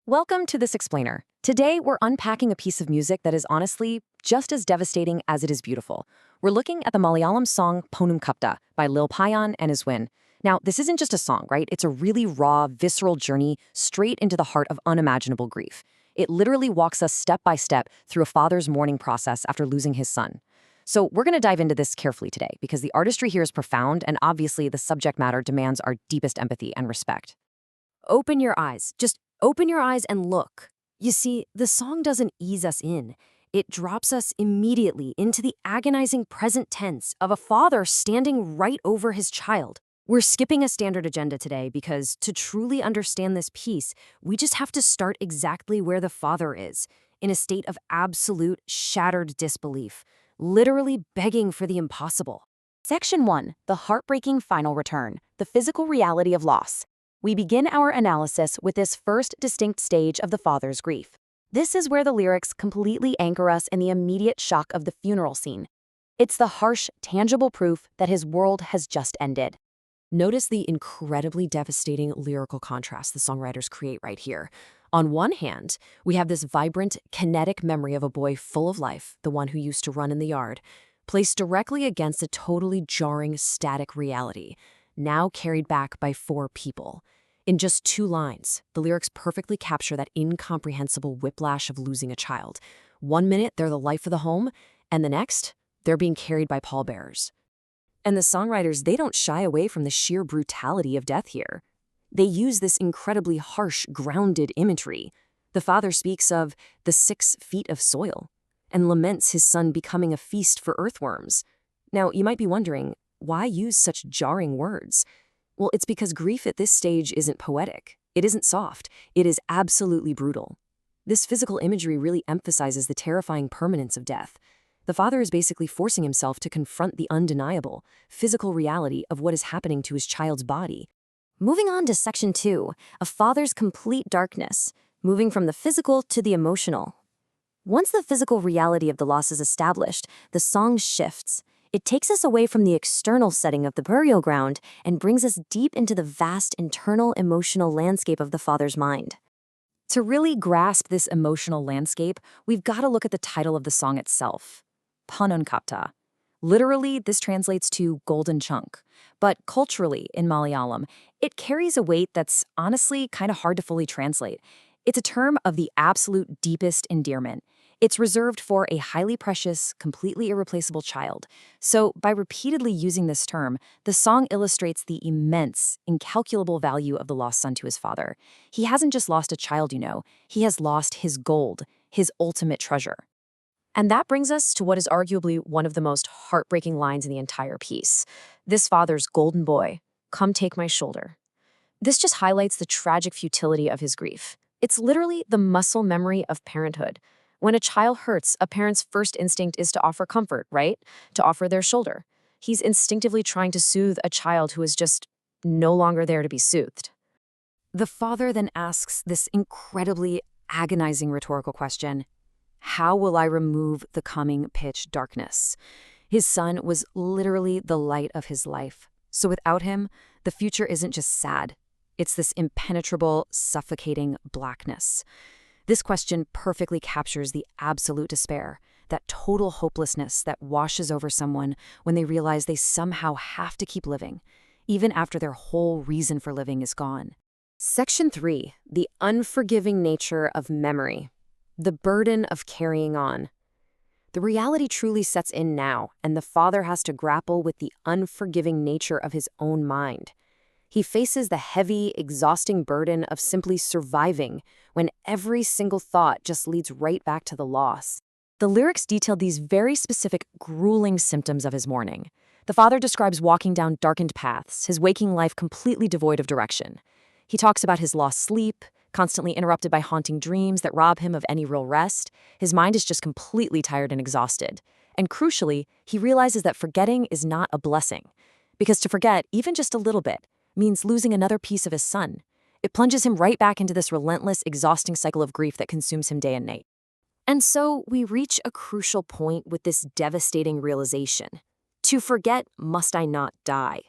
Welcome to This Explainer. Today, we're unpacking a piece of music that is honestly just as devastating as it is beautiful. We're looking at the Malayalam song Ponnum Katta by Lil Payan and Iswin. Now, this isn't just a song, right? It's a really raw, visceral journey straight into the heart of unimaginable grief. It literally walks us step by step through a father's mourning process after losing his son. So we're going to dive into this carefully today because the artistry here is profound and obviously the subject matter demands our deepest empathy and respect. Open your eyes. Just open your eyes and look. You see, the song doesn't ease us in. It drops us immediately into the agonizing present tense of a father standing right over his child. We're skipping a standard agenda today because to truly understand this piece, we just have to start exactly where the father is, in a state of absolute shattered disbelief, literally begging for the impossible. Section 1, the heartbreaking final return, the physical reality of loss. We begin our analysis with this first distinct stage of the father's grief. This is where the lyrics completely anchor us in the immediate shock of the funeral scene. It's the harsh, tangible proof that his world has just ended. Notice the incredibly devastating lyrical contrast the songwriters create right here. On one hand, we have this vibrant, kinetic memory of a boy full of life, the one who used to run in the yard, placed directly against a totally jarring, static reality, now carried back by four people. In just 2 lines, the lyrics perfectly capture that incomprehensible whiplash of losing a child. 1 minute, they're the life of the home, and the next, they're being carried by pallbearers. And the songwriters, they don't shy away from the sheer brutality of death here. They use this incredibly harsh, grounded imagery. The father speaks of the 6 feet of soil and laments his son becoming a feast for earthworms. Now, you might be wondering, why use such jarring words? Well, it's because grief at this stage isn't poetic. It isn't soft. It is absolutely brutal. This physical imagery really emphasizes the terrifying permanence of death. The father is basically forcing himself to confront the undeniable, physical reality of what is happening to his child's body. Moving on to section 2, a father's complete darkness, moving from the physical to the emotional. Once the physical reality of the loss is established, the song shifts. It takes us away from the external setting of the burial ground and brings us deep into the vast internal emotional landscape of the father's mind. To really grasp this emotional landscape, we've got to look at the title of the song itself, Ponnum Katta. Literally, this translates to golden chunk, but culturally, in Malayalam, it carries a weight that's honestly kind of hard to fully translate. It's a term of the absolute deepest endearment. It's reserved for a highly precious, completely irreplaceable child. So by repeatedly using this term, the song illustrates the immense, incalculable value of the lost son to his father. He hasn't just lost a child, he has lost his gold, his ultimate treasure. And that brings us to what is arguably one of the most heartbreaking lines in the entire piece. This father's golden boy, come take my shoulder. This just highlights the tragic futility of his grief. It's literally the muscle memory of parenthood. When a child hurts, a parent's first instinct is to offer comfort, right? To offer their shoulder. He's instinctively trying to soothe a child who is just no longer there to be soothed. The father then asks this incredibly agonizing rhetorical question: how will I remove the coming pitch darkness? His son was literally the light of his life. So without him, the future isn't just sad. It's this impenetrable, suffocating blackness. This question perfectly captures the absolute despair, that total hopelessness that washes over someone when they realize they somehow have to keep living, even after their whole reason for living is gone. Section 3, the unforgiving nature of memory, the burden of carrying on. The reality truly sets in now, and the father has to grapple with the unforgiving nature of his own mind. He faces the heavy, exhausting burden of simply surviving when every single thought just leads right back to the loss. The lyrics detail these very specific, grueling symptoms of his mourning. The father describes walking down darkened paths, his waking life completely devoid of direction. He talks about his lost sleep, constantly interrupted by haunting dreams that rob him of any real rest. His mind is just completely tired and exhausted. And crucially, he realizes that forgetting is not a blessing. Because to forget, even just a little bit, means losing another piece of his son. It plunges him right back into this relentless, exhausting cycle of grief that consumes him day and night. And so we reach a crucial point with this devastating realization. To forget, must I not die?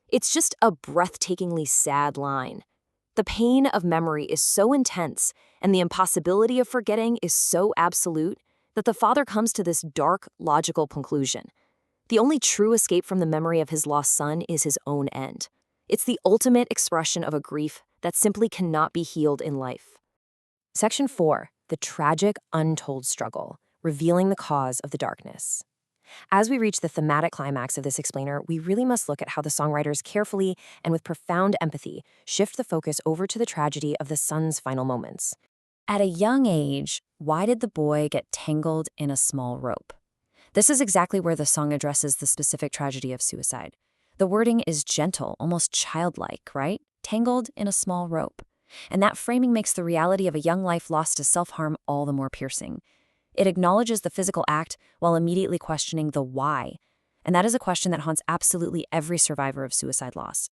It's just a breathtakingly sad line. The pain of memory is so intense, and the impossibility of forgetting is so absolute, that the father comes to this dark, logical conclusion. The only true escape from the memory of his lost son is his own end. It's the ultimate expression of a grief that simply cannot be healed in life. Section 4. The tragic, untold struggle, revealing the cause of the darkness. As we reach the thematic climax of this explainer, we really must look at how the songwriters carefully and with profound empathy shift the focus over to the tragedy of the son's final moments. At a young age, why did the boy get tangled in a small rope? This is exactly where the song addresses the specific tragedy of suicide. The wording is gentle, almost childlike, right? Tangled in a small rope. And that framing makes the reality of a young life lost to self-harm all the more piercing. It acknowledges the physical act while immediately questioning the why. And that is a question that haunts absolutely every survivor of suicide loss.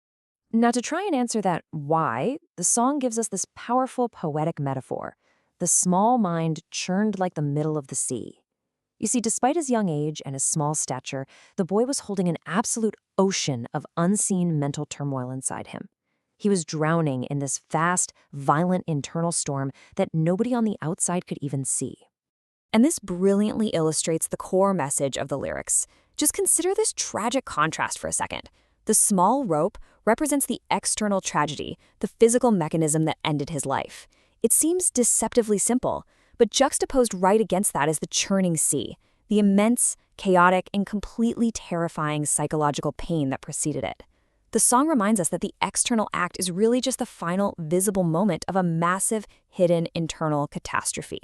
Now, to try and answer that why, the song gives us this powerful poetic metaphor. The small mind churned like the middle of the sea. You see, despite his young age and his small stature, the boy was holding an absolute ocean of unseen mental turmoil inside him. He was drowning in this vast, violent internal storm that nobody on the outside could even see. And this brilliantly illustrates the core message of the lyrics. Just consider this tragic contrast for a second. The small rope represents the external tragedy, the physical mechanism that ended his life. It seems deceptively simple, but juxtaposed right against that is the churning sea, the immense, chaotic, and completely terrifying psychological pain that preceded it. The song reminds us that the external act is really just the final, visible moment of a massive, hidden internal catastrophe.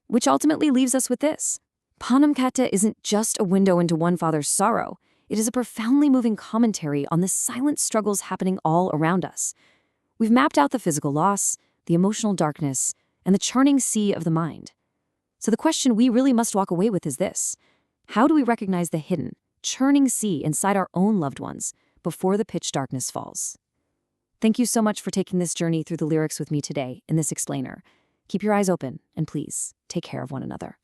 Which ultimately leaves us with this. Ponnum Katta isn't just a window into one father's sorrow. It is a profoundly moving commentary on the silent struggles happening all around us. We've mapped out the physical loss, the emotional darkness, and the churning sea of the mind. So the question we really must walk away with is this. How do we recognize the hidden, churning sea inside our own loved ones before the pitch darkness falls? Thank you so much for taking this journey through the lyrics with me today in this explainer. Keep your eyes open, and please, take care of one another.